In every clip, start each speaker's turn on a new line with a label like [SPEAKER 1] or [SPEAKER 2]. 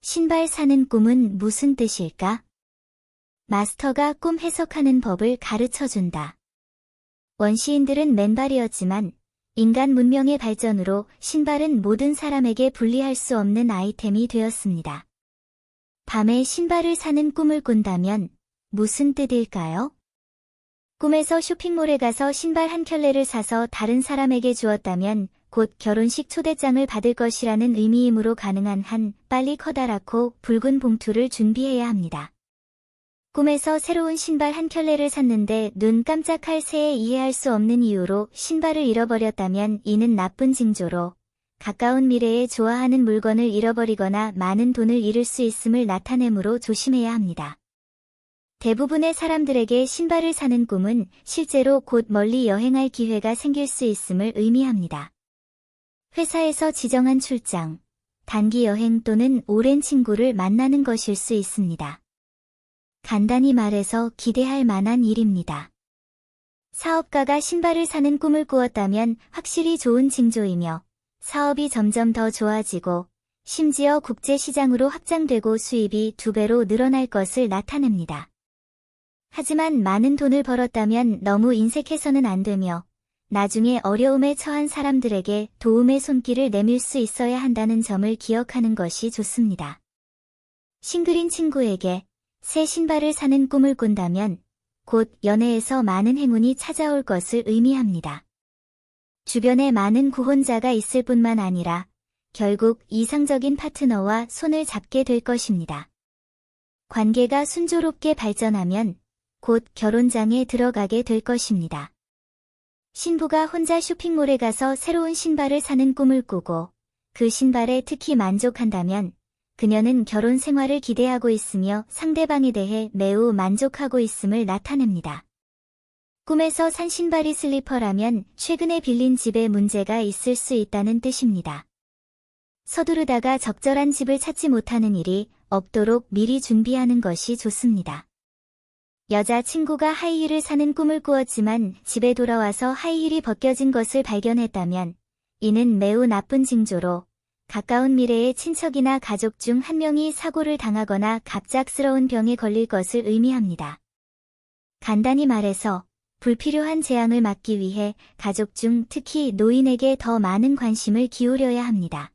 [SPEAKER 1] 신발 사는 꿈은 무슨 뜻일까? 마스터가 꿈 해석하는 법을 가르쳐준다. 원시인들은 맨발이었지만 인간 문명의 발전으로 신발은 모든 사람에게 분리할 수 없는 아이템이 되었습니다. 밤에 신발을 사는 꿈을 꾼다면 무슨 뜻일까요? 꿈에서 쇼핑몰에 가서 신발 한 켤레를 사서 다른 사람에게 주었다면 곧 결혼식 초대장을 받을 것이라는 의미이므로 가능한 한 빨리 커다랗고 붉은 봉투를 준비해야 합니다. 꿈에서 새로운 신발 한 켤레를 샀는데 눈 깜짝할 새에 이해할 수 없는 이유로 신발을 잃어버렸다면 이는 나쁜 징조로 가까운 미래에 좋아하는 물건을 잃어버리거나 많은 돈을 잃을 수 있음을 나타내므로 조심해야 합니다. 대부분의 사람들에게 신발을 사는 꿈은 실제로 곧 멀리 여행할 기회가 생길 수 있음을 의미합니다. 회사에서 지정한 출장, 단기 여행 또는 오랜 친구를 만나는 것일 수 있습니다. 간단히 말해서 기대할 만한 일입니다. 사업가가 신발을 사는 꿈을 꾸었다면 확실히 좋은 징조이며 사업이 점점 더 좋아지고 심지어 국제시장으로 확장되고 수입이 2배로 늘어날 것을 나타냅니다. 하지만 많은 돈을 벌었다면 너무 인색해서는 안 되며 나중에 어려움에 처한 사람들에게 도움의 손길을 내밀 수 있어야 한다는 점을 기억하는 것이 좋습니다. 싱글인 친구에게 새 신발을 사는 꿈을 꾼다면 곧 연애에서 많은 행운이 찾아올 것을 의미합니다. 주변에 많은 구혼자가 있을 뿐만 아니라 결국 이상적인 파트너와 손을 잡게 될 것입니다. 관계가 순조롭게 발전하면 곧 결혼장에 들어가게 될 것입니다. 신부가 혼자 쇼핑몰에 가서 새로운 신발을 사는 꿈을 꾸고 그 신발에 특히 만족한다면 그녀는 결혼 생활을 기대하고 있으며 상대방에 대해 매우 만족하고 있음을 나타냅니다. 꿈에서 산 신발이 슬리퍼라면 최근에 빌린 집에 문제가 있을 수 있다는 뜻입니다. 서두르다가 적절한 집을 찾지 못하는 일이 없도록 미리 준비하는 것이 좋습니다. 여자친구가 하이힐을 사는 꿈을 꾸었지만 집에 돌아와서 하이힐이 벗겨진 것을 발견했다면 이는 매우 나쁜 징조로 가까운 미래에 친척이나 가족 중 한 명이 사고를 당하거나 갑작스러운 병에 걸릴 것을 의미합니다. 간단히 말해서 불필요한 재앙을 막기 위해 가족 중 특히 노인에게 더 많은 관심을 기울여야 합니다.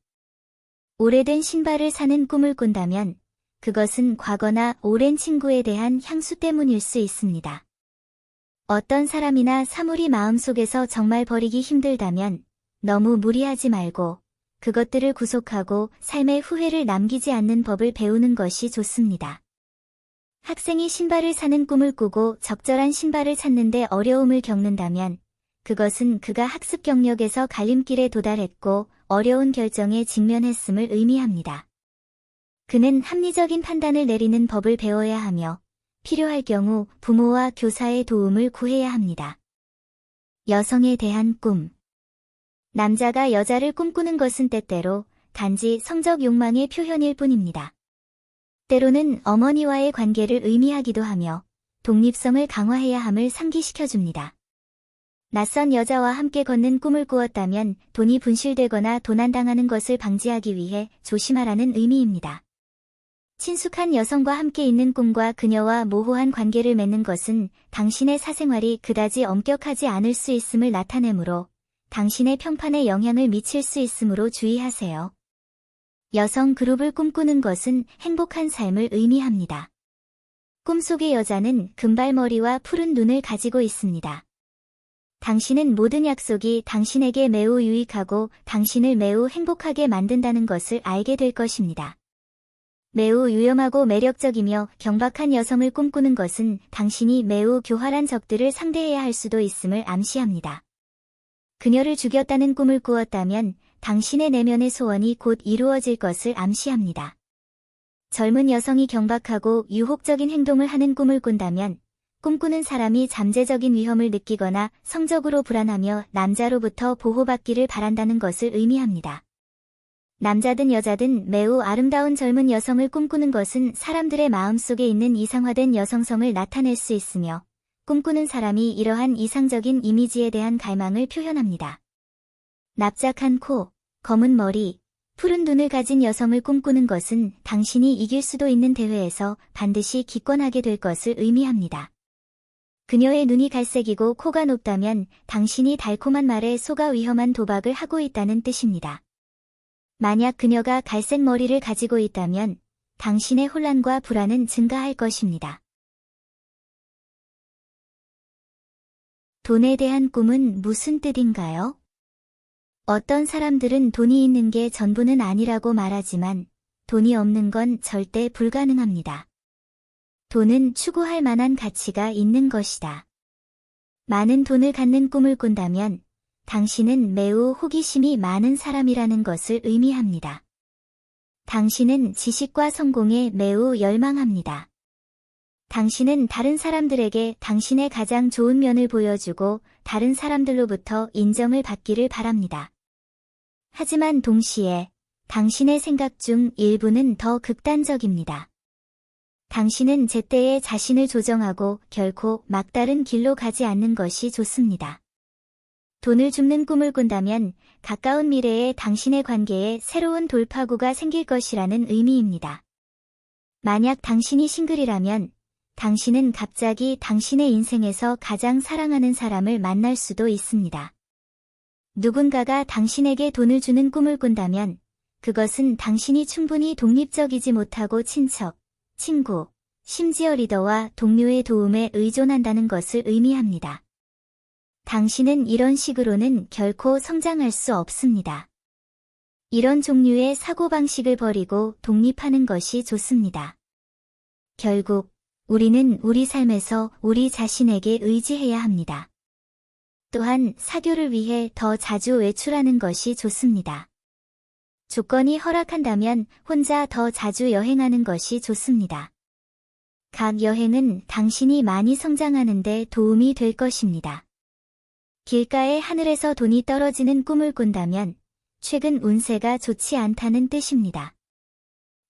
[SPEAKER 1] 오래된 신발을 사는 꿈을 꾼다면 그것은 과거나 오랜 친구에 대한 향수 때문일 수 있습니다. 어떤 사람이나 사물이 마음속에서 정말 버리기 힘들다면 너무 무리하지 말고 그것들을 구속하고 삶의 후회를 남기지 않는 법을 배우는 것이 좋습니다. 학생이 신발을 사는 꿈을 꾸고 적절한 신발을 찾는데 어려움을 겪는다면 그것은 그가 학습 경력에서 갈림길에 도달했고 어려운 결정에 직면했음을 의미합니다. 그는 합리적인 판단을 내리는 법을 배워야 하며 필요할 경우 부모와 교사의 도움을 구해야 합니다. 여성에 대한 꿈. 남자가 여자를 꿈꾸는 것은 때때로 단지 성적 욕망의 표현일 뿐입니다. 때로는 어머니와의 관계를 의미하기도 하며 독립성을 강화해야 함을 상기시켜줍니다. 낯선 여자와 함께 걷는 꿈을 꾸었다면 돈이 분실되거나 도난당하는 것을 방지하기 위해 조심하라는 의미입니다. 친숙한 여성과 함께 있는 꿈과 그녀와 모호한 관계를 맺는 것은 당신의 사생활이 그다지 엄격하지 않을 수 있음을 나타내므로 당신의 평판에 영향을 미칠 수 있으므로 주의하세요. 여성 그룹을 꿈꾸는 것은 행복한 삶을 의미합니다. 꿈속의 여자는 금발머리와 푸른 눈을 가지고 있습니다. 당신은 모든 약속이 당신에게 매우 유익하고 당신을 매우 행복하게 만든다는 것을 알게 될 것입니다. 매우 유용하고 매력적이며 경박한 여성을 꿈꾸는 것은 당신이 매우 교활한 적들을 상대해야 할 수도 있음을 암시합니다. 그녀를 죽였다는 꿈을 꾸었다면 당신의 내면의 소원이 곧 이루어질 것을 암시합니다. 젊은 여성이 경박하고 유혹적인 행동을 하는 꿈을 꾼다면 꿈꾸는 사람이 잠재적인 위험을 느끼거나 성적으로 불안하며 남자로부터 보호받기를 바란다는 것을 의미합니다. 남자든 여자든 매우 아름다운 젊은 여성을 꿈꾸는 것은 사람들의 마음속에 있는 이상화된 여성성을 나타낼 수 있으며 꿈꾸는 사람이 이러한 이상적인 이미지에 대한 갈망을 표현합니다. 납작한 코, 검은 머리, 푸른 눈을 가진 여성을 꿈꾸는 것은 당신이 이길 수도 있는 대회에서 반드시 기권하게 될 것을 의미합니다. 그녀의 눈이 갈색이고 코가 높다면 당신이 달콤한 말에 속아 위험한 도박을 하고 있다는 뜻입니다. 만약 그녀가 갈색 머리를 가지고 있다면 당신의 혼란과 불안은 증가할 것입니다. 돈에 대한 꿈은 무슨 뜻인가요? 어떤 사람들은 돈이 있는 게 전부는 아니라고 말하지만 돈이 없는 건 절대 불가능합니다. 돈은 추구할 만한 가치가 있는 것이다. 많은 돈을 갖는 꿈을 꾼다면 당신은 매우 호기심이 많은 사람이라는 것을 의미합니다. 당신은 지식과 성공에 매우 열망합니다. 당신은 다른 사람들에게 당신의 가장 좋은 면을 보여주고 다른 사람들로부터 인정을 받기를 바랍니다. 하지만 동시에 당신의 생각 중 일부는 더 극단적입니다. 당신은 제때에 자신을 조정하고 결코 막다른 길로 가지 않는 것이 좋습니다. 돈을 줍는 꿈을 꾼다면 가까운 미래에 당신의 관계에 새로운 돌파구가 생길 것이라는 의미입니다. 만약 당신이 싱글이라면 당신은 갑자기 당신의 인생에서 가장 사랑하는 사람을 만날 수도 있습니다. 누군가가 당신에게 돈을 주는 꿈을 꾼다면 그것은 당신이 충분히 독립적이지 못하고 친척, 친구, 심지어 리더와 동료의 도움에 의존한다는 것을 의미합니다. 당신은 이런 식으로는 결코 성장할 수 없습니다. 이런 종류의 사고방식을 버리고 독립하는 것이 좋습니다. 결국 우리는 우리 삶에서 우리 자신에게 의지해야 합니다. 또한 사교를 위해 더 자주 외출하는 것이 좋습니다. 조건이 허락한다면 혼자 더 자주 여행하는 것이 좋습니다. 각 여행은 당신이 많이 성장하는 데 도움이 될 것입니다. 길가의 하늘에서 돈이 떨어지는 꿈을 꾼다면 최근 운세가 좋지 않다는 뜻입니다.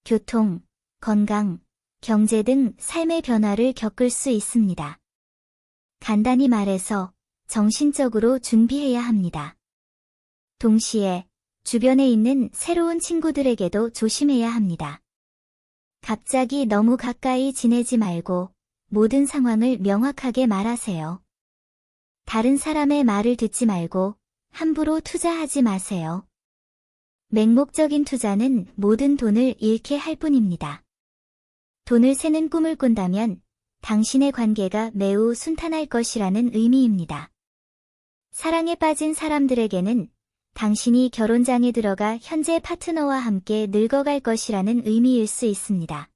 [SPEAKER 1] 교통, 건강, 경제 등 삶의 변화를 겪을 수 있습니다. 간단히 말해서 정신적으로 준비해야 합니다. 동시에 주변에 있는 새로운 친구들에게도 조심해야 합니다. 갑자기 너무 가까이 지내지 말고 모든 상황을 명확하게 말하세요. 다른 사람의 말을 듣지 말고 함부로 투자하지 마세요. 맹목적인 투자는 모든 돈을 잃게 할 뿐입니다. 돈을 세는 꿈을 꾼다면 당신의 관계가 매우 순탄할 것이라는 의미입니다. 사랑에 빠진 사람들에게는 당신이 결혼장에 들어가 현재 파트너와 함께 늙어갈 것이라는 의미일 수 있습니다.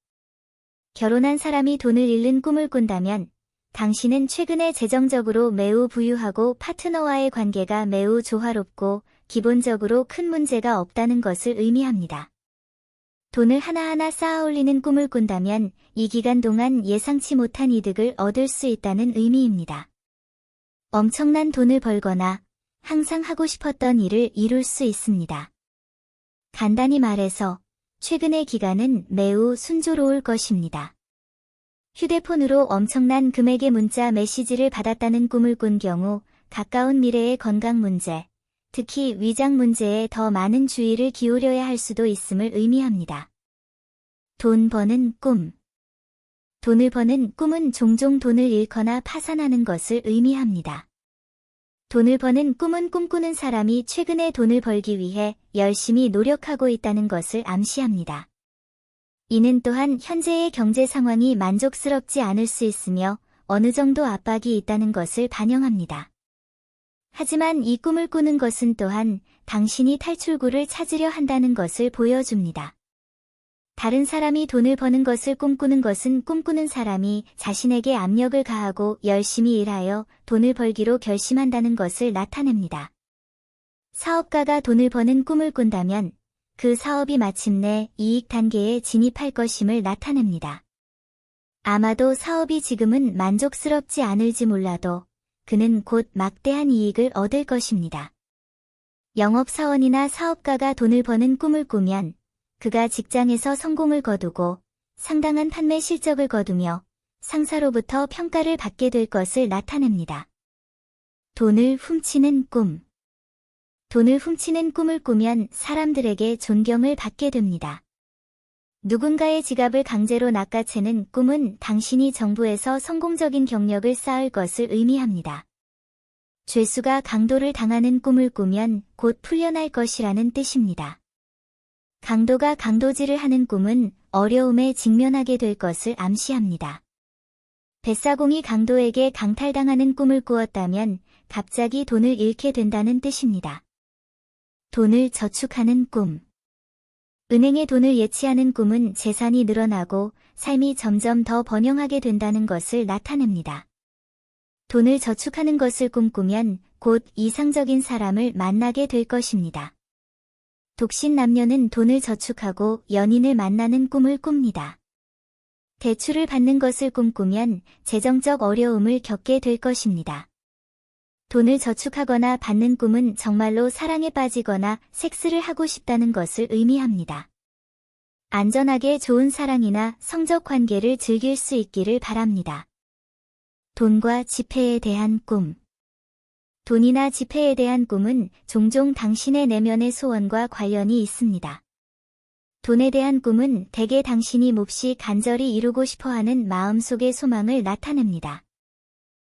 [SPEAKER 1] 결혼한 사람이 돈을 잃는 꿈을 꾼다면 당신은 최근에 재정적으로 매우 부유하고 파트너와의 관계가 매우 조화롭고 기본적으로 큰 문제가 없다는 것을 의미합니다. 돈을 하나하나 쌓아 올리는 꿈을 꾼다면 이 기간 동안 예상치 못한 이득을 얻을 수 있다는 의미입니다. 엄청난 돈을 벌거나 항상 하고 싶었던 일을 이룰 수 있습니다. 간단히 말해서 최근의 기간은 매우 순조로울 것입니다. 휴대폰으로 엄청난 금액의 문자 메시지를 받았다는 꿈을 꾼 경우 가까운 미래의 건강 문제, 특히 위장 문제에 더 많은 주의를 기울여야 할 수도 있음을 의미합니다. 돈 버는 꿈. 돈을 버는 꿈은 종종 돈을 잃거나 파산하는 것을 의미합니다. 돈을 버는 꿈은 꿈꾸는 사람이 최근에 돈을 벌기 위해 열심히 노력하고 있다는 것을 암시합니다. 이는 또한 현재의 경제 상황이 만족스럽지 않을 수 있으며 어느 정도 압박이 있다는 것을 반영합니다. 하지만 이 꿈을 꾸는 것은 또한 당신이 탈출구를 찾으려 한다는 것을 보여줍니다. 다른 사람이 돈을 버는 것을 꿈꾸는 것은 꿈꾸는 사람이 자신에게 압력을 가하고 열심히 일하여 돈을 벌기로 결심한다는 것을 나타냅니다. 사업가가 돈을 버는 꿈을 꾼다면 그 사업이 마침내 이익 단계에 진입할 것임을 나타냅니다. 아마도 사업이 지금은 만족스럽지 않을지 몰라도 그는 곧 막대한 이익을 얻을 것입니다. 영업사원이나 사업가가 돈을 버는 꿈을 꾸면 그가 직장에서 성공을 거두고 상당한 판매 실적을 거두며 상사로부터 평가를 받게 될 것을 나타냅니다. 돈을 훔치는 꿈. 돈을 훔치는 꿈을 꾸면 사람들에게 존경을 받게 됩니다. 누군가의 지갑을 강제로 낚아채는 꿈은 당신이 정부에서 성공적인 경력을 쌓을 것을 의미합니다. 죄수가 강도를 당하는 꿈을 꾸면 곧 풀려날 것이라는 뜻입니다. 강도가 강도질을 하는 꿈은 어려움에 직면하게 될 것을 암시합니다. 뱃사공이 강도에게 강탈당하는 꿈을 꾸었다면 갑자기 돈을 잃게 된다는 뜻입니다. 돈을 저축하는 꿈. 은행에 돈을 예치하는 꿈은 재산이 늘어나고 삶이 점점 더 번영하게 된다는 것을 나타냅니다. 돈을 저축하는 것을 꿈꾸면 곧 이상적인 사람을 만나게 될 것입니다. 독신 남녀는 돈을 저축하고 연인을 만나는 꿈을 꿉니다. 대출을 받는 것을 꿈꾸면 재정적 어려움을 겪게 될 것입니다. 돈을 저축하거나 받는 꿈은 정말로 사랑에 빠지거나 섹스를 하고 싶다는 것을 의미합니다. 안전하게 좋은 사랑이나 성적 관계를 즐길 수 있기를 바랍니다. 돈과 지폐에 대한 꿈. 돈이나 지폐에 대한 꿈은 종종 당신의 내면의 소원과 관련이 있습니다. 돈에 대한 꿈은 대개 당신이 몹시 간절히 이루고 싶어하는 마음속의 소망을 나타냅니다.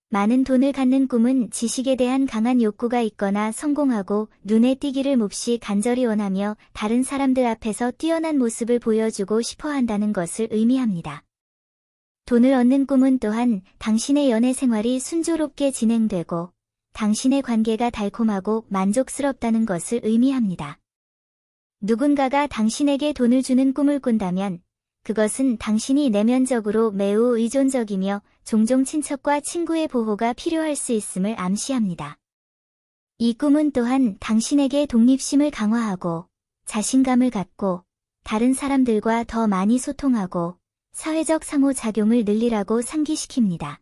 [SPEAKER 1] 많은 돈을 갖는 꿈은 지식에 대한 강한 욕구가 있거나 성공하고 눈에 띄기를 몹시 간절히 원하며 다른 사람들 앞에서 뛰어난 모습을 보여주고 싶어 한다는 것을 의미합니다. 돈을 얻는 꿈은 또한 당신의 연애 생활이 순조롭게 진행되고 당신의 관계가 달콤하고 만족스럽다는 것을 의미합니다. 누군가가 당신에게 돈을 주는 꿈을 꾼다면 그것은 당신이 내면적으로 매우 의존적이며 종종 친척과 친구의 보호가 필요할 수 있음을 암시합니다. 이 꿈은 또한 당신에게 독립심을 강화하고 자신감을 갖고 다른 사람들과 더 많이 소통하고 사회적 상호작용을 늘리라고 상기시킵니다.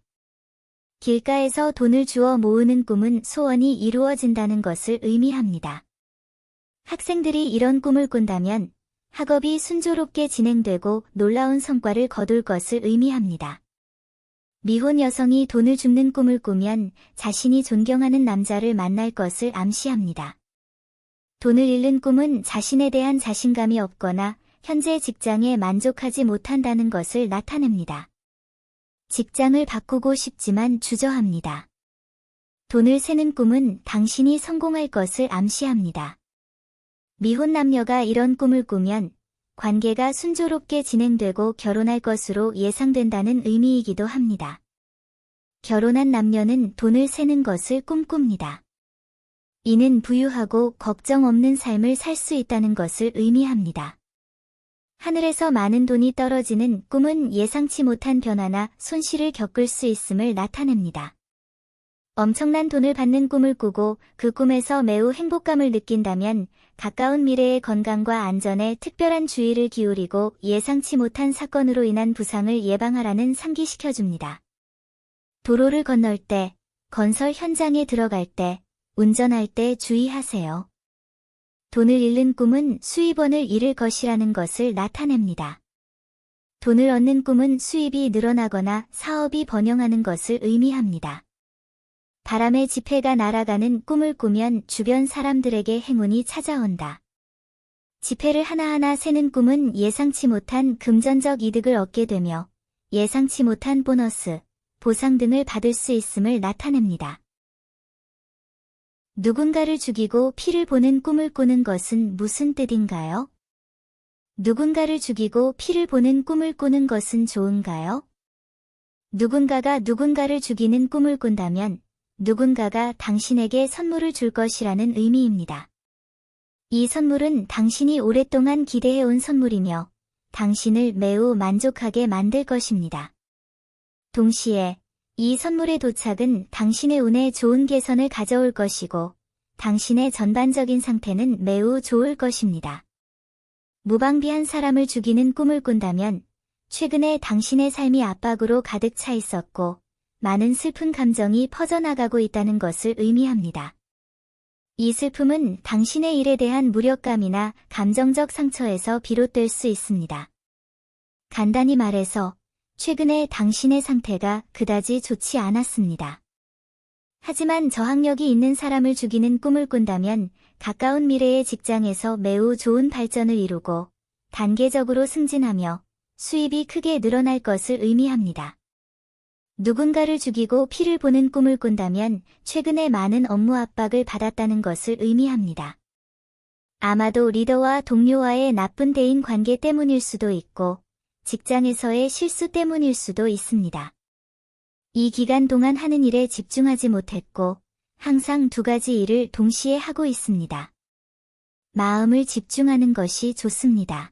[SPEAKER 1] 길가에서 돈을 주워 모으는 꿈은 소원이 이루어진다는 것을 의미합니다. 학생들이 이런 꿈을 꾼다면 학업이 순조롭게 진행되고 놀라운 성과를 거둘 것을 의미합니다. 미혼 여성이 돈을 줍는 꿈을 꾸면 자신이 존경하는 남자를 만날 것을 암시합니다. 돈을 잃는 꿈은 자신에 대한 자신감이 없거나 현재 직장에 만족하지 못한다는 것을 나타냅니다. 직장을 바꾸고 싶지만 주저합니다. 돈을 세는 꿈은 당신이 성공할 것을 암시합니다. 미혼 남녀가 이런 꿈을 꾸면 관계가 순조롭게 진행되고 결혼할 것으로 예상된다는 의미이기도 합니다. 결혼한 남녀는 돈을 세는 것을 꿈꿉니다. 이는 부유하고 걱정 없는 삶을 살 수 있다는 것을 의미합니다. 하늘에서 많은 돈이 떨어지는 꿈은 예상치 못한 변화나 손실을 겪을 수 있음을 나타냅니다. 엄청난 돈을 받는 꿈을 꾸고 그 꿈에서 매우 행복감을 느낀다면 가까운 미래의 건강과 안전에 특별한 주의를 기울이고 예상치 못한 사건으로 인한 부상을 예방하라는 상기시켜줍니다. 도로를 건널 때, 건설 현장에 들어갈 때, 운전할 때 주의하세요. 돈을 잃는 꿈은 수입원을 잃을 것이라는 것을 나타냅니다. 돈을 얻는 꿈은 수입이 늘어나거나 사업이 번영하는 것을 의미합니다. 바람의 지폐가 날아가는 꿈을 꾸면 주변 사람들에게 행운이 찾아온다. 지폐를 하나하나 세는 꿈은 예상치 못한 금전적 이득을 얻게 되며 예상치 못한 보너스, 보상 등을 받을 수 있음을 나타냅니다. 누군가를 죽이고 피를 보는 꿈을 꾸는 것은 무슨 뜻인가요? 누군가를 죽이고 피를 보는 꿈을 꾸는 것은 좋은가요? 누군가가 누군가를 죽이는 꿈을 꾼다면 누군가가 당신에게 선물을 줄 것이라는 의미입니다. 이 선물은 당신이 오랫동안 기대해온 선물이며 당신을 매우 만족하게 만들 것입니다. 동시에 이 선물의 도착은 당신의 운에 좋은 개선을 가져올 것이고 당신의 전반적인 상태는 매우 좋을 것입니다. 무방비한 사람을 죽이는 꿈을 꾼다면 최근에 당신의 삶이 압박으로 가득 차 있었고 많은 슬픈 감정이 퍼져나가고 있다는 것을 의미합니다. 이 슬픔은 당신의 일에 대한 무력감이나 감정적 상처에서 비롯될 수 있습니다. 간단히 말해서 최근에 당신의 상태가 그다지 좋지 않았습니다. 하지만 저항력이 있는 사람을 죽이는 꿈을 꾼다면 가까운 미래의 직장에서 매우 좋은 발전을 이루고 단계적으로 승진하며 수입이 크게 늘어날 것을 의미합니다. 누군가를 죽이고 피를 보는 꿈을 꾼다면 최근에 많은 업무 압박을 받았다는 것을 의미합니다. 아마도 리더와 동료와의 나쁜 대인 관계 때문일 수도 있고 직장에서의 실수 때문일 수도 있습니다. 이 기간 동안 하는 일에 집중하지 못했고 항상 두 가지 일을 동시에 하고 있습니다. 마음을 집중하는 것이 좋습니다.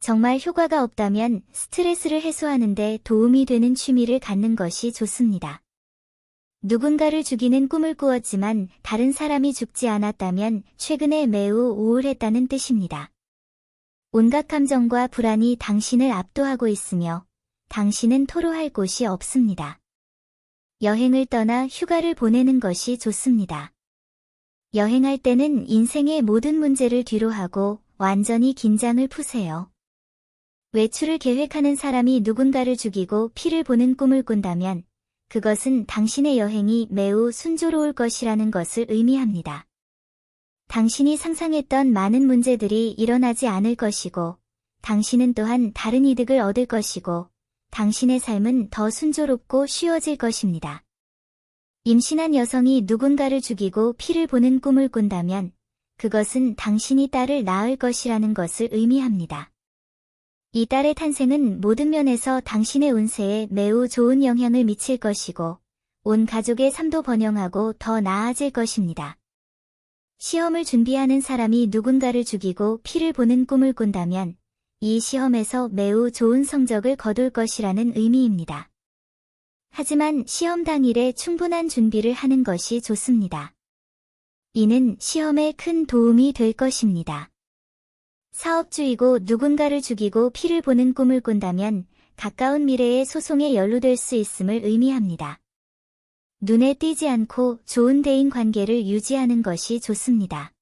[SPEAKER 1] 정말 효과가 없다면 스트레스를 해소하는 데 도움이 되는 취미를 갖는 것이 좋습니다. 누군가를 죽이는 꿈을 꾸었지만 다른 사람이 죽지 않았다면 최근에 매우 우울했다는 뜻입니다. 온갖 감정과 불안이 당신을 압도하고 있으며 당신은 토로할 곳이 없습니다. 여행을 떠나 휴가를 보내는 것이 좋습니다. 여행할 때는 인생의 모든 문제를 뒤로하고 완전히 긴장을 푸세요. 외출을 계획하는 사람이 누군가를 죽이고 피를 보는 꿈을 꾼다면 그것은 당신의 여행이 매우 순조로울 것이라는 것을 의미합니다. 당신이 상상했던 많은 문제들이 일어나지 않을 것이고 당신은 또한 다른 이득을 얻을 것이고 당신의 삶은 더 순조롭고 쉬워질 것입니다. 임신한 여성이 누군가를 죽이고 피를 보는 꿈을 꾼다면 그것은 당신이 딸을 낳을 것이라는 것을 의미합니다. 이 딸의 탄생은 모든 면에서 당신의 운세에 매우 좋은 영향을 미칠 것이고 온 가족의 삶도 번영하고 더 나아질 것입니다. 시험을 준비하는 사람이 누군가를 죽이고 피를 보는 꿈을 꾼다면 이 시험에서 매우 좋은 성적을 거둘 것이라는 의미입니다. 하지만 시험 당일에 충분한 준비를 하는 것이 좋습니다. 이는 시험에 큰 도움이 될 것입니다. 사업주이고 누군가를 죽이고 피를 보는 꿈을 꾼다면 가까운 미래의 소송에 연루될 수 있음을 의미합니다. 눈에 띄지 않고 좋은 대인 관계를 유지하는 것이 좋습니다.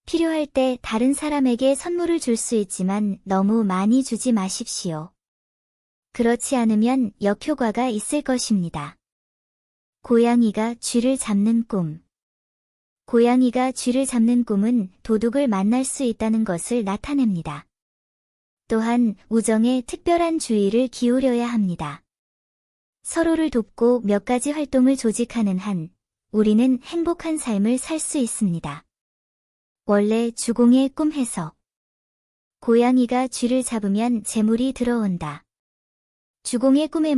[SPEAKER 1] 필요할 때 다른 사람에게 선물을 줄 수 있지만 너무 많이 주지 마십시오. 그렇지 않으면 역효과가 있을 것입니다. 고양이가 쥐를 잡는 꿈. 고양이가 쥐를 잡는 꿈은 도둑을 만날 수 있다는 것을 나타냅니다. 또한 우정에 특별한 주의를 기울여야 합니다. 서로를 돕고 몇 가지 활동을 조직하는 한 우리는 행복한 삶을 살 수 있습니다. 원래 주공의 꿈 해석. 고양이가 쥐를 잡으면 재물이 들어온다. 주공의 꿈의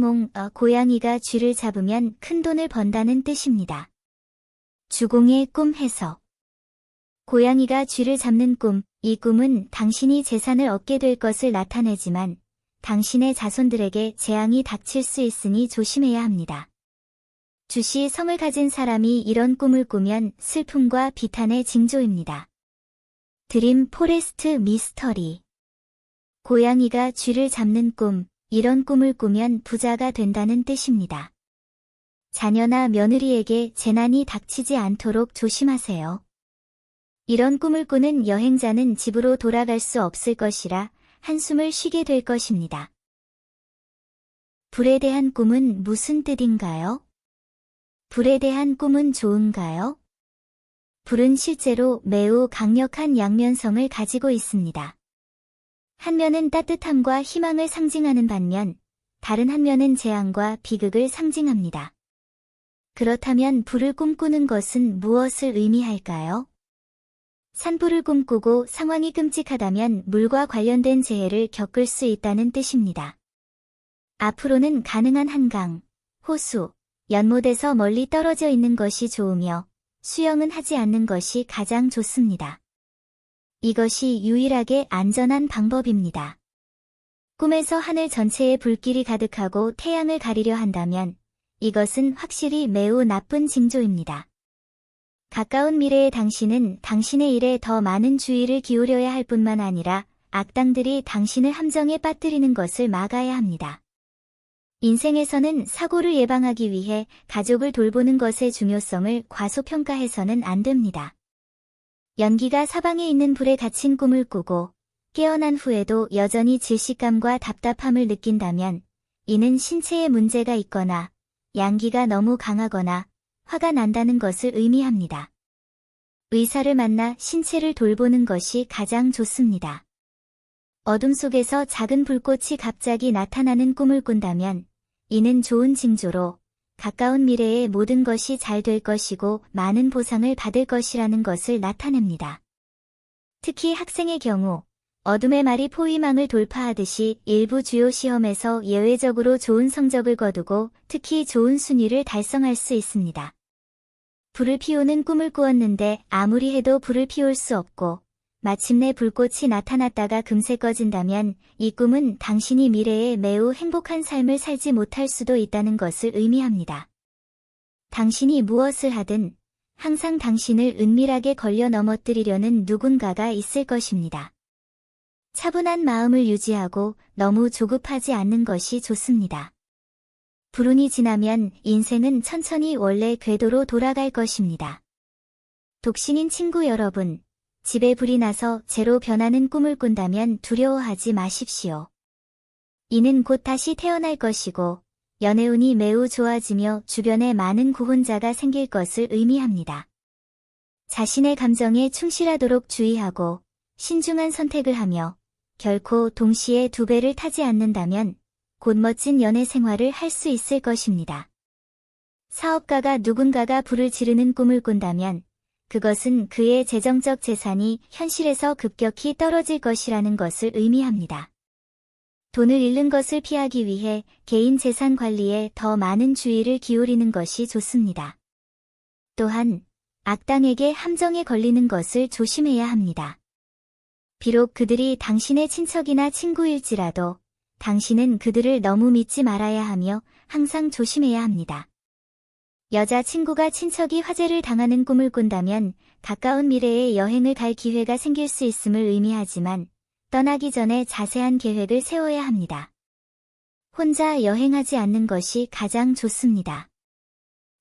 [SPEAKER 1] 고양이가 쥐를 잡으면 큰 돈을 번다는 뜻입니다. 주공의 꿈 해석. 고양이가 쥐를 잡는 꿈, 이 꿈은 당신이 재산을 얻게 될 것을 나타내지만 당신의 자손들에게 재앙이 닥칠 수 있으니 조심해야 합니다. 주시 성을 가진 사람이 이런 꿈을 꾸면 슬픔과 비탄의 징조입니다. 드림 포레스트 미스터리. 고양이가 쥐를 잡는 꿈, 이런 꿈을 꾸면 부자가 된다는 뜻입니다. 자녀나 며느리에게 재난이 닥치지 않도록 조심하세요. 이런 꿈을 꾸는 여행자는 집으로 돌아갈 수 없을 것이라 한숨을 쉬게 될 것입니다. 불에 대한 꿈은 무슨 뜻인가요? 불에 대한 꿈은 좋은가요? 불은 실제로 매우 강력한 양면성을 가지고 있습니다. 한 면은 따뜻함과 희망을 상징하는 반면 다른 한 면은 재앙과 비극을 상징합니다. 그렇다면 불을 꿈꾸는 것은 무엇을 의미할까요? 산불을 꿈꾸고 상황이 끔찍하다면 물과 관련된 재해를 겪을 수 있다는 뜻입니다. 앞으로는 가능한 한강, 호수, 연못에서 멀리 떨어져 있는 것이 좋으며 수영은 하지 않는 것이 가장 좋습니다. 이것이 유일하게 안전한 방법입니다. 꿈에서 하늘 전체에 불길이 가득하고 태양을 가리려 한다면 이것은 확실히 매우 나쁜 징조입니다. 가까운 미래의 당신은 당신의 일에 더 많은 주의를 기울여야 할 뿐만 아니라 악당들이 당신을 함정에 빠뜨리는 것을 막아야 합니다. 인생에서는 사고를 예방하기 위해 가족을 돌보는 것의 중요성을 과소평가해서는 안 됩니다. 연기가 사방에 있는 불에 갇힌 꿈을 꾸고 깨어난 후에도 여전히 질식감과 답답함을 느낀다면 이는 신체에 문제가 있거나 양기가 너무 강하거나 화가 난다는 것을 의미합니다. 의사를 만나 신체를 돌보는 것이 가장 좋습니다. 어둠 속에서 작은 불꽃이 갑자기 나타나는 꿈을 꾼다면 이는 좋은 징조로 가까운 미래에 모든 것이 잘 될 것이고 많은 보상을 받을 것이라는 것을 나타냅니다. 특히 학생의 경우 어둠의 말이 포위망을 돌파하듯이 일부 주요 시험에서 예외적으로 좋은 성적을 거두고 특히 좋은 순위를 달성할 수 있습니다. 불을 피우는 꿈을 꾸었는데 아무리 해도 불을 피울 수 없고 마침내 불꽃이 나타났다가 금세 꺼진다면 이 꿈은 당신이 미래에 매우 행복한 삶을 살지 못할 수도 있다는 것을 의미합니다. 당신이 무엇을 하든 항상 당신을 은밀하게 걸려 넘어뜨리려는 누군가가 있을 것입니다. 차분한 마음을 유지하고 너무 조급하지 않는 것이 좋습니다. 불운이 지나면 인생은 천천히 원래 궤도로 돌아갈 것입니다. 독신인 친구 여러분, 집에 불이 나서 재로 변하는 꿈을 꾼다면 두려워하지 마십시오. 이는 곧 다시 태어날 것이고 연애운이 매우 좋아지며 주변에 많은 구혼자가 생길 것을 의미합니다. 자신의 감정에 충실하도록 주의하고 신중한 선택을 하며 결코 동시에 두 배를 타지 않는다면 곧 멋진 연애 생활을 할 수 있을 것입니다. 사업가가 누군가가 불을 지르는 꿈을 꾼다면 그것은 그의 재정적 재산이 현실에서 급격히 떨어질 것이라는 것을 의미합니다. 돈을 잃는 것을 피하기 위해 개인 재산 관리에 더 많은 주의를 기울이는 것이 좋습니다. 또한 악당에게 함정에 걸리는 것을 조심해야 합니다. 비록 그들이 당신의 친척이나 친구일지라도 당신은 그들을 너무 믿지 말아야 하며 항상 조심해야 합니다. 여자친구가 친척이 화재를 당하는 꿈을 꾼다면 가까운 미래에 여행을 갈 기회가 생길 수 있음을 의미하지만 떠나기 전에 자세한 계획을 세워야 합니다. 혼자 여행하지 않는 것이 가장 좋습니다.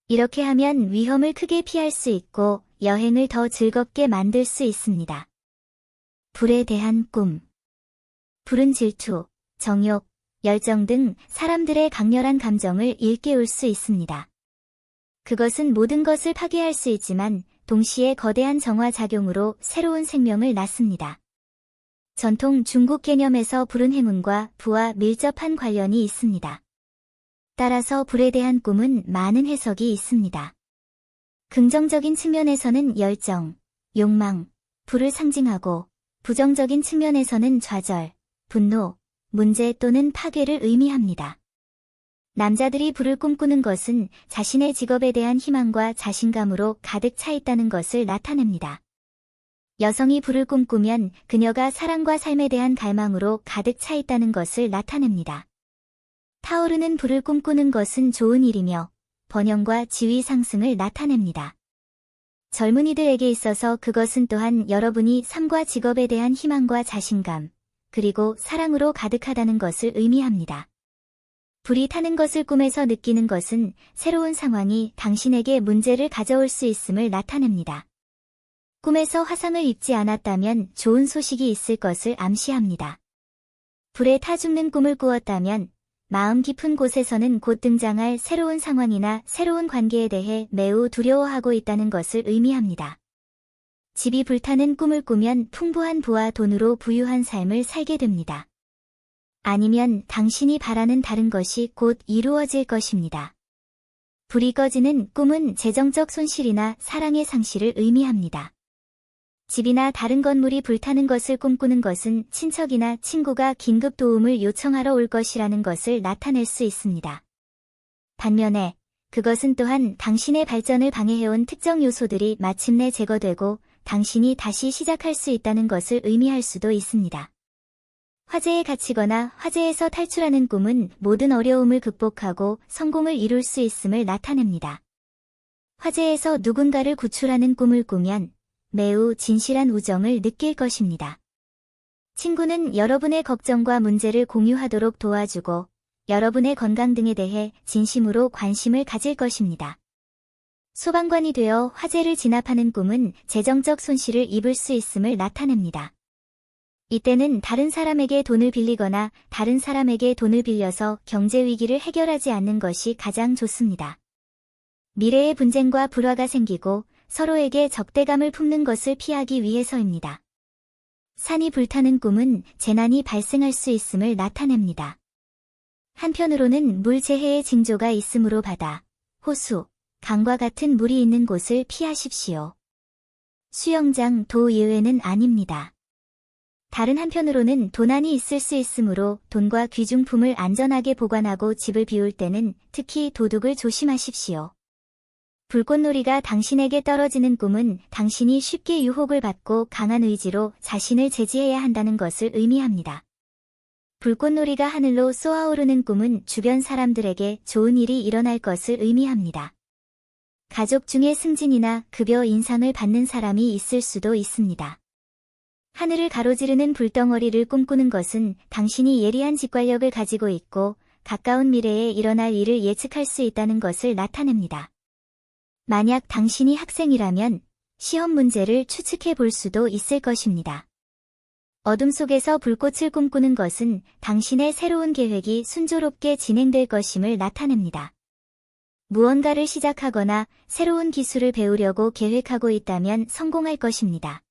[SPEAKER 1] 이렇게 하면 위험을 크게 피할 수 있고 여행을 더 즐겁게 만들 수 있습니다. 불에 대한 꿈. 불은 질투, 정욕, 열정 등 사람들의 강렬한 감정을 일깨울 수 있습니다. 그것은 모든 것을 파괴할 수 있지만 동시에 거대한 정화작용으로 새로운 생명을 낳습니다. 전통 중국 개념에서 불은 행운과 부와 밀접한 관련이 있습니다. 따라서 불에 대한 꿈은 많은 해석이 있습니다. 긍정적인 측면에서는 열정, 욕망, 불을 상징하고 부정적인 측면에서는 좌절, 분노, 문제 또는 파괴를 의미합니다. 남자들이 불을 꿈꾸는 것은 자신의 직업에 대한 희망과 자신감으로 가득 차 있다는 것을 나타냅니다. 여성이 불을 꿈꾸면 그녀가 사랑과 삶에 대한 갈망으로 가득 차 있다는 것을 나타냅니다. 타오르는 불을 꿈꾸는 것은 좋은 일이며 번영과 지위 상승을 나타냅니다. 젊은이들에게 있어서 그것은 또한 여러분이 삶과 직업에 대한 희망과 자신감, 그리고 사랑으로 가득하다는 것을 의미합니다. 불이 타는 것을 꿈에서 느끼는 것은 새로운 상황이 당신에게 문제를 가져올 수 있음을 나타냅니다. 꿈에서 화상을 입지 않았다면 좋은 소식이 있을 것을 암시합니다. 불에 타 죽는 꿈을 꾸었다면 마음 깊은 곳에서는 곧 등장할 새로운 상황이나 새로운 관계에 대해 매우 두려워하고 있다는 것을 의미합니다. 집이 불타는 꿈을 꾸면 풍부한 부와 돈으로 부유한 삶을 살게 됩니다. 아니면 당신이 바라는 다른 것이 곧 이루어질 것입니다. 불이 꺼지는 꿈은 재정적 손실이나 사랑의 상실을 의미합니다. 집이나 다른 건물이 불타는 것을 꿈꾸는 것은 친척이나 친구가 긴급 도움을 요청하러 올 것이라는 것을 나타낼 수 있습니다. 반면에 그것은 또한 당신의 발전을 방해해온 특정 요소들이 마침내 제거되고 당신이 다시 시작할 수 있다는 것을 의미할 수도 있습니다. 화재에 갇히거나 화재에서 탈출하는 꿈은 모든 어려움을 극복하고 성공을 이룰 수 있음을 나타냅니다. 화재에서 누군가를 구출하는 꿈을 꾸면 매우 진실한 우정을 느낄 것입니다. 친구는 여러분의 걱정과 문제를 공유하도록 도와주고 여러분의 건강 등에 대해 진심으로 관심을 가질 것입니다. 소방관이 되어 화재를 진압하는 꿈은 재정적 손실을 입을 수 있음을 나타냅니다. 이때는 다른 사람에게 돈을 빌리거나 다른 사람에게 돈을 빌려서 경제 위기를 해결하지 않는 것이 가장 좋습니다. 미래의 분쟁과 불화가 생기고 서로에게 적대감을 품는 것을 피하기 위해서입니다. 산이 불타는 꿈은 재난이 발생할 수 있음을 나타냅니다. 한편으로는 물 재해의 징조가 있으므로 바다, 호수, 강과 같은 물이 있는 곳을 피하십시오. 수영장, 도 예외는 아닙니다. 다른 한편으로는 도난이 있을 수 있으므로 돈과 귀중품을 안전하게 보관하고 집을 비울 때는 특히 도둑을 조심하십시오. 불꽃놀이가 당신에게 떨어지는 꿈은 당신이 쉽게 유혹을 받고 강한 의지로 자신을 제지해야 한다는 것을 의미합니다. 불꽃놀이가 하늘로 쏘아오르는 꿈은 주변 사람들에게 좋은 일이 일어날 것을 의미합니다. 가족 중에 승진이나 급여 인상을 받는 사람이 있을 수도 있습니다. 하늘을 가로지르는 불덩어리를 꿈꾸는 것은 당신이 예리한 직관력을 가지고 있고 가까운 미래에 일어날 일을 예측할 수 있다는 것을 나타냅니다. 만약 당신이 학생이라면 시험 문제를 추측해 볼 수도 있을 것입니다. 어둠 속에서 불꽃을 꿈꾸는 것은 당신의 새로운 계획이 순조롭게 진행될 것임을 나타냅니다. 무언가를 시작하거나 새로운 기술을 배우려고 계획하고 있다면 성공할 것입니다.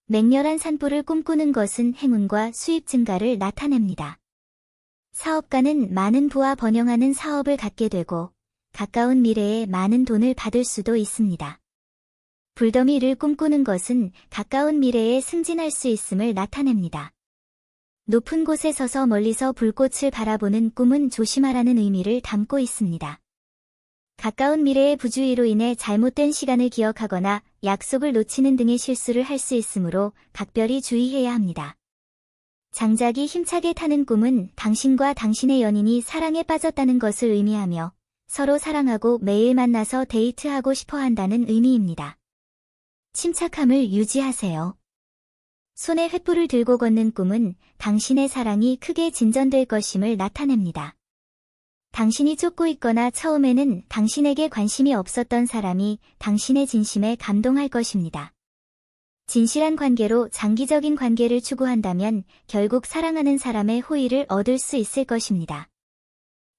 [SPEAKER 1] 맹렬한 산불을 꿈꾸는 것은 행운과 수입 증가를 나타냅니다. 사업가는 많은 부와 번영하는 사업을 갖게 되고 가까운 미래에 많은 돈을 받을 수도 있습니다. 불더미를 꿈꾸는 것은 가까운 미래에 승진할 수 있음을 나타냅니다. 높은 곳에 서서 멀리서 불꽃을 바라보는 꿈은 조심하라는 의미를 담고 있습니다. 가까운 미래의 부주의로 인해 잘못된 시간을 기억하거나 약속을 놓치는 등의 실수를 할 수 있으므로 각별히 주의해야 합니다. 장작이 힘차게 타는 꿈은 당신과 당신의 연인이 사랑에 빠졌다는 것을 의미하며 서로 사랑하고 매일 만나서 데이트하고 싶어 한다는 의미입니다. 침착함을 유지하세요. 손에 횃불을 들고 걷는 꿈은 당신의 사랑이 크게 진전될 것임을 나타냅니다. 당신이 쫓고 있거나 처음에는 당신에게 관심이 없었던 사람이 당신의 진심에 감동할 것입니다. 진실한 관계로 장기적인 관계를 추구한다면 결국 사랑하는 사람의 호의를 얻을 수 있을 것입니다.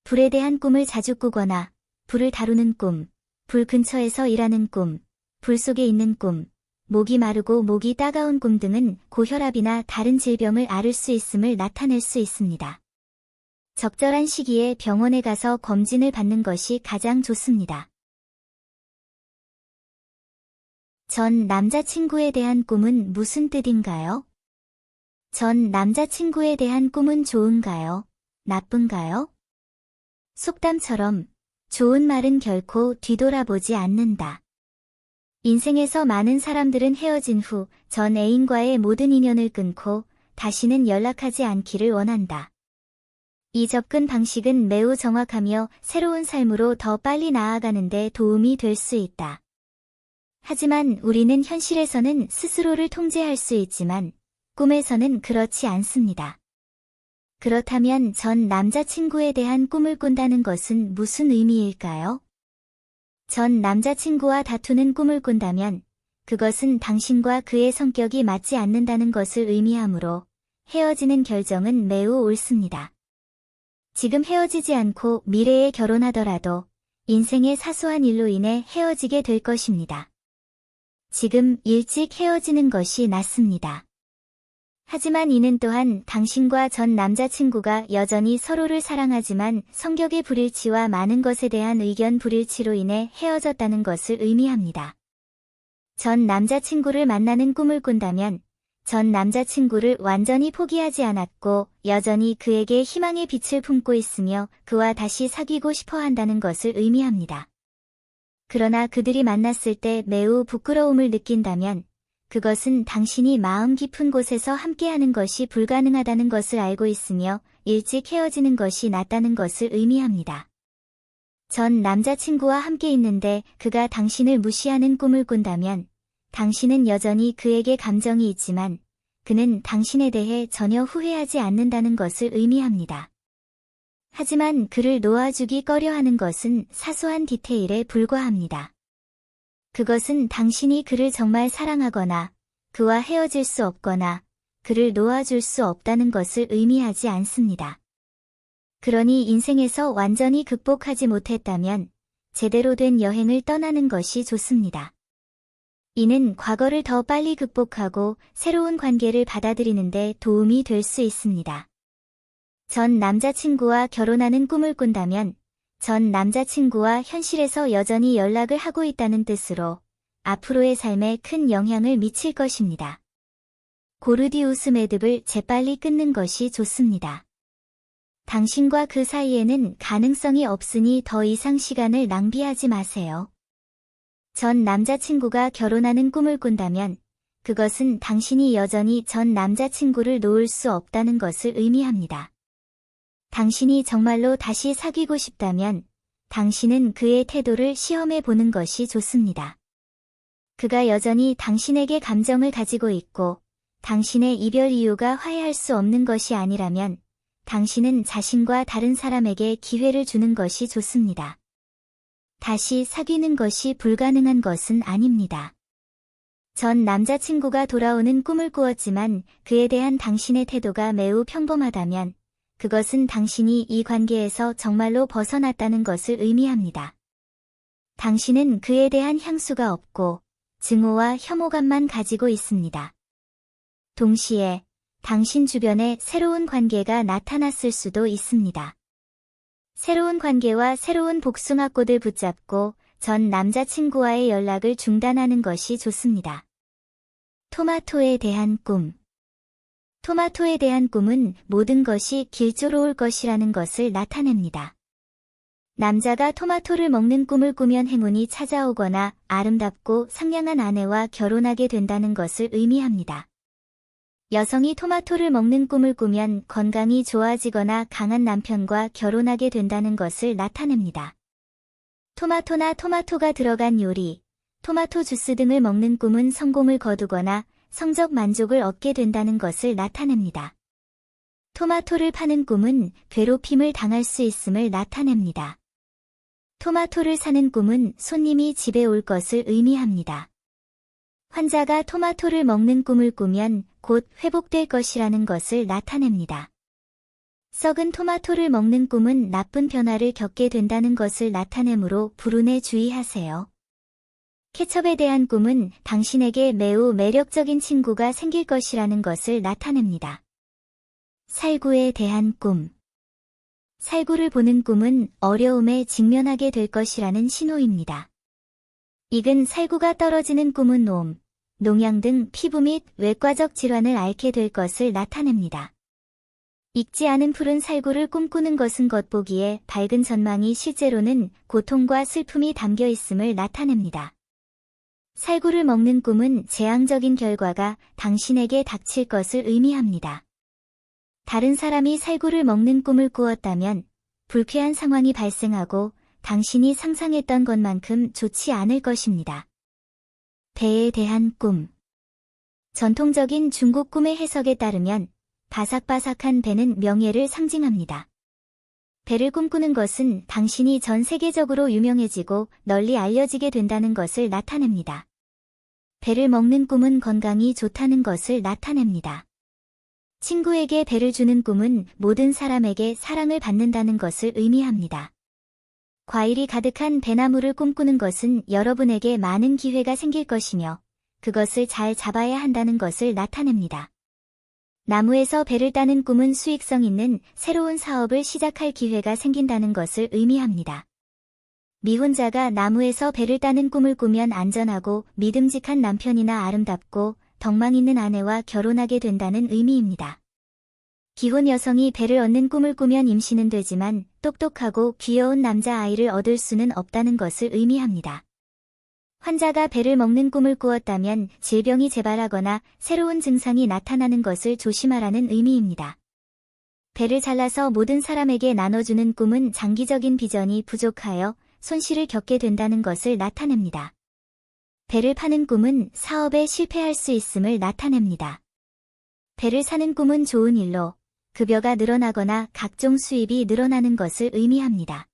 [SPEAKER 1] 불에 대한 꿈을 자주 꾸거나 불을 다루는 꿈, 불 근처에서 일하는 꿈, 불 속에 있는 꿈, 목이 마르고 목이 따가운 꿈 등은 고혈압이나 다른 질병을 앓을 수 있음을 나타낼 수 있습니다. 적절한 시기에 병원에 가서 검진을 받는 것이 가장 좋습니다. 전 남자친구에 대한 꿈은 무슨 뜻인가요? 전 남자친구에 대한 꿈은 좋은가요? 나쁜가요? 속담처럼 좋은 말은 결코 뒤돌아보지 않는다. 인생에서 많은 사람들은 헤어진 후 전 애인과의 모든 인연을 끊고 다시는 연락하지 않기를 원한다. 이 접근 방식은 매우 정확하며 새로운 삶으로 더 빨리 나아가는 데 도움이 될 수 있다. 하지만 우리는 현실에서는 스스로를 통제할 수 있지만 꿈에서는 그렇지 않습니다. 그렇다면 전 남자친구에 대한 꿈을 꾼다는 것은 무슨 의미일까요? 전 남자친구와 다투는 꿈을 꾼다면 그것은 당신과 그의 성격이 맞지 않는다는 것을 의미하므로 헤어지는 결정은 매우 옳습니다. 지금 헤어지지 않고 미래에 결혼하더라도 인생의 사소한 일로 인해 헤어지게 될 것입니다. 지금 일찍 헤어지는 것이 낫습니다. 하지만 이는 또한 당신과 전 남자친구가 여전히 서로를 사랑하지만 성격의 불일치와 많은 것에 대한 의견 불일치로 인해 헤어졌다는 것을 의미합니다. 전 남자친구를 만나는 꿈을 꾼다면 전 남자친구를 완전히 포기하지 않았고 여전히 그에게 희망의 빛을 품고 있으며 그와 다시 사귀고 싶어 한다는 것을 의미합니다. 그러나 그들이 만났을 때 매우 부끄러움을 느낀다면 그것은 당신이 마음 깊은 곳에서 함께하는 것이 불가능하다는 것을 알고 있으며 일찍 헤어지는 것이 낫다는 것을 의미합니다. 전 남자친구와 함께 있는데 그가 당신을 무시하는 꿈을 꾼다면 당신은 여전히 그에게 감정이 있지만 그는 당신에 대해 전혀 후회하지 않는다는 것을 의미합니다. 하지만 그를 놓아주기 꺼려하는 것은 사소한 디테일에 불과합니다. 그것은 당신이 그를 정말 사랑하거나 그와 헤어질 수 없거나 그를 놓아줄 수 없다는 것을 의미하지 않습니다. 그러니 인생에서 완전히 극복하지 못했다면 제대로 된 여행을 떠나는 것이 좋습니다. 이는 과거를 더 빨리 극복하고 새로운 관계를 받아들이는 데 도움이 될 수 있습니다. 전 남자친구와 결혼하는 꿈을 꾼다면 전 남자친구와 현실에서 여전히 연락을 하고 있다는 뜻으로 앞으로의 삶에 큰 영향을 미칠 것입니다. 고르디우스 매듭을 재빨리 끊는 것이 좋습니다. 당신과 그 사이에는 가능성이 없으니 더 이상 시간을 낭비하지 마세요. 전 남자친구가 결혼하는 꿈을 꾼다면 그것은 당신이 여전히 전 남자친구를 놓을 수 없다는 것을 의미합니다. 당신이 정말로 다시 사귀고 싶다면 당신은 그의 태도를 시험해 보는 것이 좋습니다. 그가 여전히 당신에게 감정을 가지고 있고 당신의 이별 이유가 화해할 수 없는 것이 아니라면 당신은 자신과 다른 사람에게 기회를 주는 것이 좋습니다. 다시 사귀는 것이 불가능한 것은 아닙니다. 전 남자친구가 돌아오는 꿈을 꾸었지만 그에 대한 당신의 태도가 매우 평범하다면 그것은 당신이 이 관계에서 정말로 벗어났다는 것을 의미합니다. 당신은 그에 대한 향수가 없고 증오와 혐오감만 가지고 있습니다. 동시에 당신 주변에 새로운 관계가 나타났을 수도 있습니다. 새로운 관계와 새로운 복숭아꽃을 붙잡고 전 남자친구와의 연락을 중단하는 것이 좋습니다. 토마토에 대한 꿈. 토마토에 대한 꿈은 모든 것이 길조로울 것이라는 것을 나타냅니다. 남자가 토마토를 먹는 꿈을 꾸면 행운이 찾아오거나 아름답고 상냥한 아내와 결혼하게 된다는 것을 의미합니다. 여성이 토마토를 먹는 꿈을 꾸면 건강이 좋아지거나 강한 남편과 결혼하게 된다는 것을 나타냅니다. 토마토나 토마토가 들어간 요리, 토마토 주스 등을 먹는 꿈은 성공을 거두거나 성적 만족을 얻게 된다는 것을 나타냅니다. 토마토를 파는 꿈은 괴롭힘을 당할 수 있음을 나타냅니다. 토마토를 사는 꿈은 손님이 집에 올 것을 의미합니다. 환자가 토마토를 먹는 꿈을 꾸면 곧 회복될 것이라는 것을 나타냅니다. 썩은 토마토를 먹는 꿈은 나쁜 변화를 겪게 된다는 것을 나타내므로 불운에 주의하세요. 케첩에 대한 꿈은 당신에게 매우 매력적인 친구가 생길 것이라는 것을 나타냅니다. 살구에 대한 꿈. 살구를 보는 꿈은 어려움에 직면하게 될 것이라는 신호입니다. 익은 살구가 떨어지는 꿈은 놈, 농양 등 피부 및 외과적 질환을 앓게 될 것을 나타냅니다. 익지 않은 푸른 살구를 꿈꾸는 것은 겉보기에 밝은 전망이 실제로는 고통과 슬픔이 담겨 있음을 나타냅니다. 살구를 먹는 꿈은 재앙적인 결과가 당신에게 닥칠 것을 의미합니다. 다른 사람이 살구를 먹는 꿈을 꾸었다면 불쾌한 상황이 발생하고 당신이 상상했던 것만큼 좋지 않을 것입니다. 배에 대한 꿈. 전통적인 중국 꿈의 해석에 따르면 바삭바삭한 배는 명예를 상징합니다. 배를 꿈꾸는 것은 당신이 전 세계적으로 유명해지고 널리 알려지게 된다는 것을 나타냅니다. 배를 먹는 꿈은 건강이 좋다는 것을 나타냅니다. 친구에게 배를 주는 꿈은 모든 사람에게 사랑을 받는다는 것을 의미합니다. 과일이 가득한 배나무를 꿈꾸는 것은 여러분에게 많은 기회가 생길 것이며 그것을 잘 잡아야 한다는 것을 나타냅니다. 나무에서 배를 따는 꿈은 수익성 있는 새로운 사업을 시작할 기회가 생긴다는 것을 의미합니다. 미혼자가 나무에서 배를 따는 꿈을 꾸면 안전하고 믿음직한 남편이나 아름답고 덕망 있는 아내와 결혼하게 된다는 의미입니다. 기혼 여성이 배를 얻는 꿈을 꾸면 임신은 되지만 똑똑하고 귀여운 남자아이를 얻을 수는 없다는 것을 의미합니다. 환자가 배를 먹는 꿈을 꾸었다면 질병이 재발하거나 새로운 증상이 나타나는 것을 조심하라는 의미입니다. 배를 잘라서 모든 사람에게 나눠주는 꿈은 장기적인 비전이 부족하여 손실을 겪게 된다는 것을 나타냅니다. 배를 파는 꿈은 사업에 실패할 수 있음을 나타냅니다. 배를 사는 꿈은 좋은 일로 급여가 늘어나거나 각종 수입이 늘어나는 것을 의미합니다.